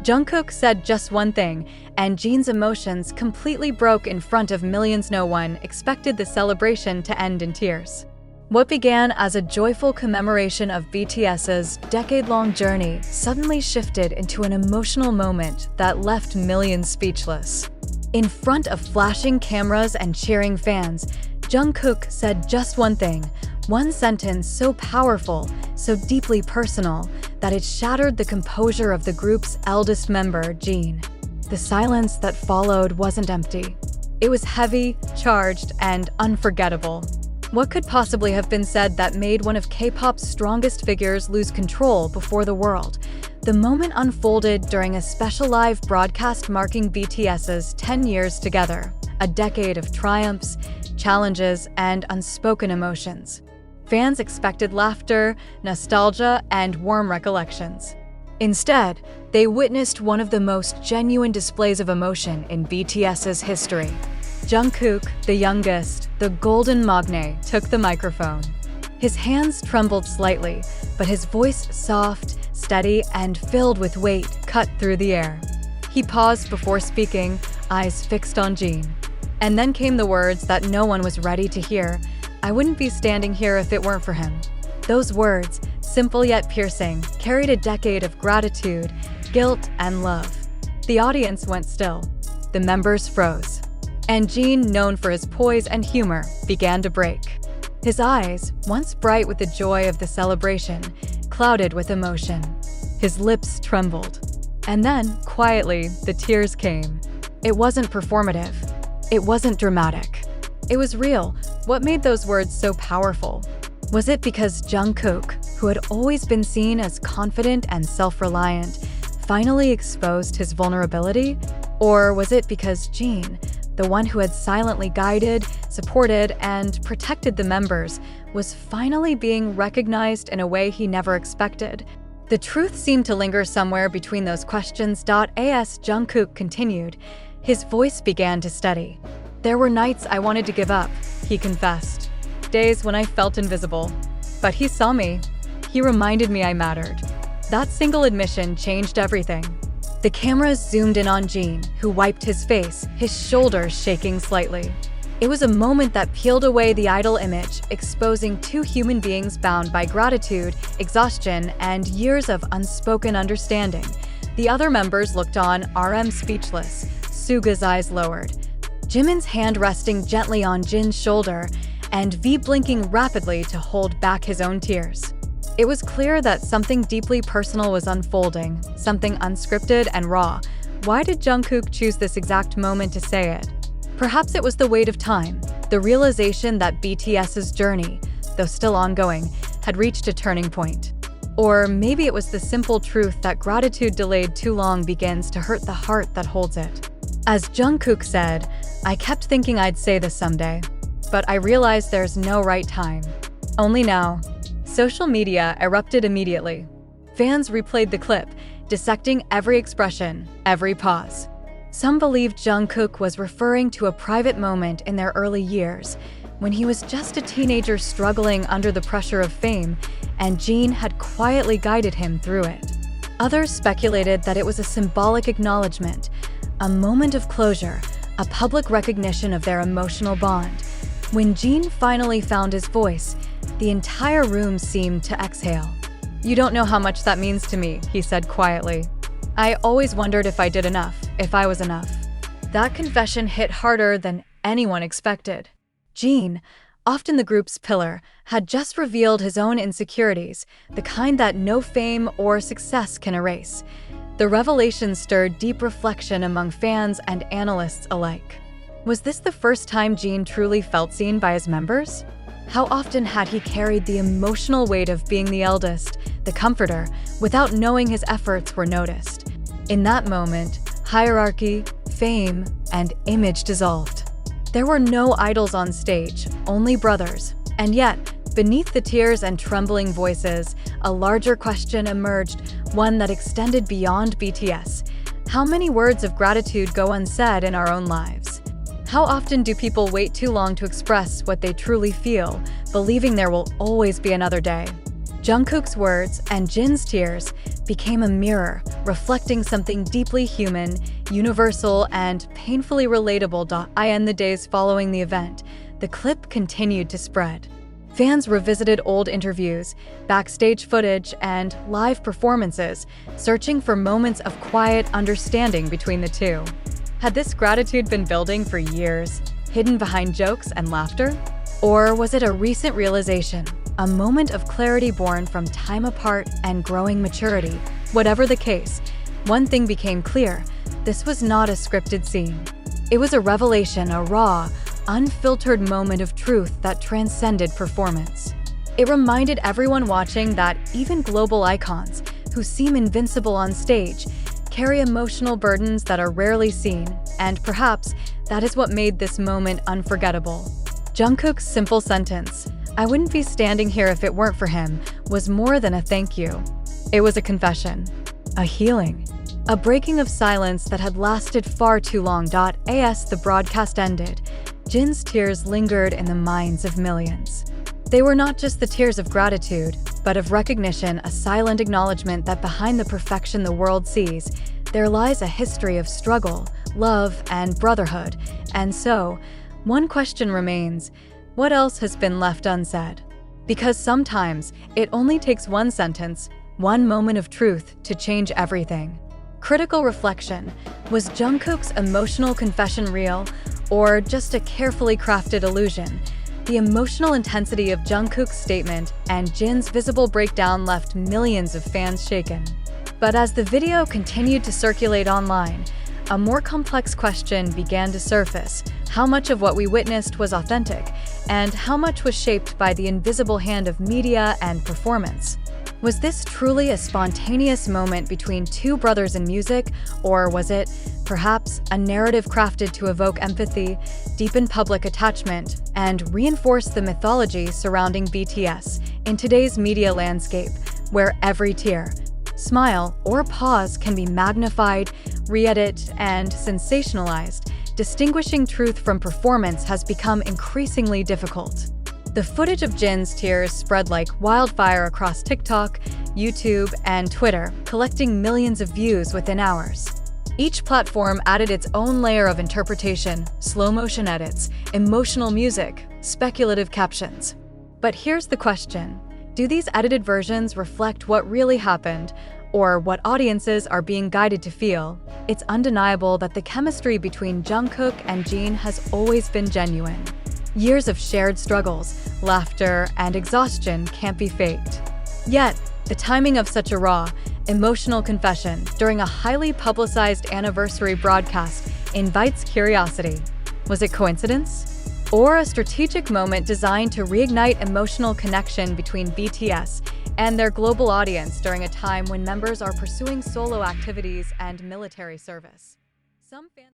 Jungkook said just one thing, and Jin's emotions completely broke in front of millions. No one expected the celebration to end in tears. What began as a joyful commemoration of BTS's decade-long journey suddenly shifted into an emotional moment that left millions speechless. In front of flashing cameras and cheering fans, Jungkook said just one thing, one sentence so powerful, so deeply personal, that it shattered the composure of the group's eldest member, Jin. The silence that followed wasn't empty. It was heavy, charged, and unforgettable. What could possibly have been said that made one of K-pop's strongest figures lose control before the world? The moment unfolded during a special live broadcast marking BTS's 10 years together, a decade of triumphs, challenges, and unspoken emotions. Fans expected laughter, nostalgia, and warm recollections. Instead, they witnessed one of the most genuine displays of emotion in BTS's history. Jungkook, the youngest, the golden magne, took the microphone. His hands trembled slightly, but his voice soft, steady, and filled with weight cut through the air. He paused before speaking, eyes fixed on Jin. And then came the words that no one was ready to hear. "I wouldn't be standing here if it weren't for him." Those words, simple yet piercing, carried a decade of gratitude, guilt, and love. The audience went still. The members froze. And Jin, known for his poise and humor, began to break. His eyes, once bright with the joy of the celebration, clouded with emotion. His lips trembled. And then, quietly, the tears came. It wasn't performative. It wasn't dramatic. It was real. What made those words so powerful? Was it because Jungkook, who had always been seen as confident and self-reliant, finally exposed his vulnerability? Or was it because Jin, the one who had silently guided, supported, and protected the members, was finally being recognized in a way he never expected? The truth seemed to linger somewhere between those questions. As Jungkook continued, his voice began to steady. "There were nights I wanted to give up," he confessed. "Days when I felt invisible. But he saw me. He reminded me I mattered." That single admission changed everything. The cameras zoomed in on Jin, who wiped his face, his shoulders shaking slightly. It was a moment that peeled away the idol image, exposing two human beings bound by gratitude, exhaustion, and years of unspoken understanding. The other members looked on, speechless. Suga's eyes lowered. Jimin's hand resting gently on Jin's shoulder, and V blinking rapidly to hold back his own tears. It was clear that something deeply personal was unfolding, something unscripted and raw. Why did Jungkook choose this exact moment to say it? Perhaps it was the weight of time, the realization that BTS's journey, though still ongoing, had reached a turning point. Or maybe it was the simple truth that gratitude delayed too long begins to hurt the heart that holds it. As Jungkook said, "I kept thinking I'd say this someday, but I realized there's no right time. Only now." Social media erupted immediately. Fans replayed the clip, dissecting every expression, every pause. Some believed Jungkook was referring to a private moment in their early years, when he was just a teenager struggling under the pressure of fame, and Jin had quietly guided him through it. Others speculated that it was a symbolic acknowledgement, a moment of closure, a public recognition of their emotional bond. When Jin finally found his voice, the entire room seemed to exhale. "You don't know how much that means to me," he said quietly. "I always wondered if I did enough, if I was enough." That confession hit harder than anyone expected. Jin, often the group's pillar, had just revealed his own insecurities, the kind that no fame or success can erase. The revelation stirred deep reflection among fans and analysts alike. Was this the first time Jin truly felt seen by his members? How often had he carried the emotional weight of being the eldest, the comforter, without knowing his efforts were noticed? In that moment, hierarchy, fame, and image dissolved. There were no idols on stage, only brothers. And yet, beneath the tears and trembling voices, a larger question emerged, one that extended beyond BTS. How many words of gratitude go unsaid in our own lives? How often do people wait too long to express what they truly feel, believing there will always be another day? Jungkook's words and Jin's tears became a mirror, reflecting something deeply human, universal, and painfully relatable. In the days following the event, the clip continued to spread. Fans revisited old interviews, backstage footage, and live performances, searching for moments of quiet understanding between the two. Had this gratitude been building for years, hidden behind jokes and laughter? Or was it a recent realization, a moment of clarity born from time apart and growing maturity? Whatever the case, one thing became clear: this was not a scripted scene. It was a revelation, a raw, unfiltered moment of truth that transcended performance. It reminded everyone watching that even global icons, who seem invincible on stage, carry emotional burdens that are rarely seen, and perhaps that is what made this moment unforgettable. Jungkook's simple sentence, "I wouldn't be standing here if it weren't for him," was more than a thank you. It was a confession, a healing, a breaking of silence that had lasted far too long. As the broadcast ended, Jin's tears lingered in the minds of millions. They were not just the tears of gratitude, but of recognition, a silent acknowledgement that behind the perfection the world sees, there lies a history of struggle, love, and brotherhood. And so, one question remains: what else has been left unsaid? Because sometimes it only takes one sentence, one moment of truth to change everything. Critical reflection: was Jungkook's emotional confession real, or just a carefully crafted illusion? The emotional intensity of Jungkook's statement and Jin's visible breakdown left millions of fans shaken. But as the video continued to circulate online, a more complex question began to surface: how much of what we witnessed was authentic, and how much was shaped by the invisible hand of media and performance? Was this truly a spontaneous moment between two brothers in music, or was it, perhaps, a narrative crafted to evoke empathy, deepen public attachment, and reinforce the mythology surrounding BTS in today's media landscape, where every tear, smile, or pause can be magnified, re-edited, and sensationalized? Distinguishing truth from performance has become increasingly difficult. The footage of Jin's tears spread like wildfire across TikTok, YouTube, and Twitter, collecting millions of views within hours. Each platform added its own layer of interpretation: slow-motion edits, emotional music, speculative captions. But here's the question: do these edited versions reflect what really happened, or what audiences are being guided to feel? It's undeniable that the chemistry between Jungkook and Jin has always been genuine. Years of shared struggles, laughter, and exhaustion can't be faked. Yet, the timing of such a raw, emotional confession during a highly publicized anniversary broadcast invites curiosity. Was it coincidence? Or a strategic moment designed to reignite emotional connection between BTS and their global audience during a time when members are pursuing solo activities and military service? Some fans